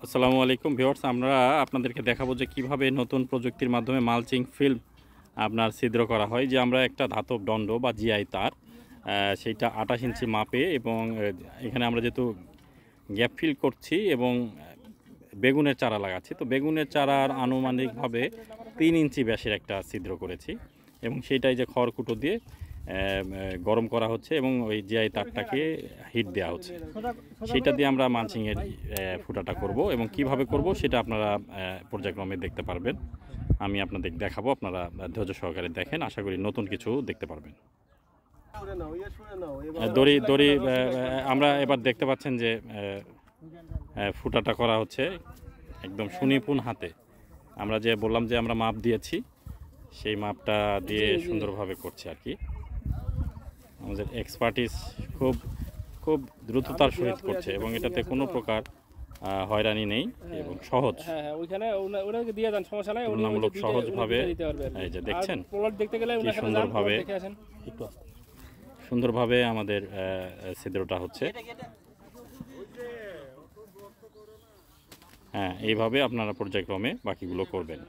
আসসালামু আলাইকুম ভিউয়ার্স, আমরা আপনাদেরকে দেখাবো যে কিভাবে নতুন প্রযুক্তির মাধ্যমে মালচিং ফিল্ম আপনার ছিদ্র করা হয়। যে আমরা একটা ধাতব দণ্ড বা জিআই তার সেইটা 28 ইঞ্চি মাপে এবং এখানে আমরা যেহেতু গ্যাপ ফিল করছি এবং বেগুনের চারা লাগাচ্ছি, তো বেগুনের চারার আনুমানিকভাবে 3 ইঞ্চি ব্যাসের একটা ছিদ্র করেছি এবং সেইটাই যে খড়কুটো দিয়ে গরম করা হচ্ছে এবং ওই জিআই তারটাকে হিট দেওয়া হচ্ছে। সেইটা দিয়ে আমরা মালচিংয়ের ফুটাটা করব এবং কিভাবে করব সেটা আপনারা পর্যায়ক্রমে দেখতে পারবেন। আমি আপনাদের দেখাবো, আপনারা ধৈর্য সহকারে দেখেন, আশা করি নতুন কিছু দেখতে পারবেন। দড়ি দড়ি আমরা এবার দেখতে পাচ্ছেন যে ফুটাটা করা হচ্ছে একদম সুনিপুণ হাতে। আমরা যে বললাম যে আমরা মাপ দিয়েছি, সেই মাপটা দিয়ে সুন্দরভাবে করছি আর কি। আমাদের এক্সপার্টিস খুব খুব দ্রুততার সহিত করছে এবং এটাতে কোনো প্রকার হয়রানি নেই এবং সহজ, তুলনামূলক সহজভাবে এই যে দেখছেন কি সুন্দরভাবে আমাদের ছিদ্রটা হচ্ছে। হ্যাঁ, এইভাবে আপনারা পর্যায়ক্রমে বাকিগুলো করবেন।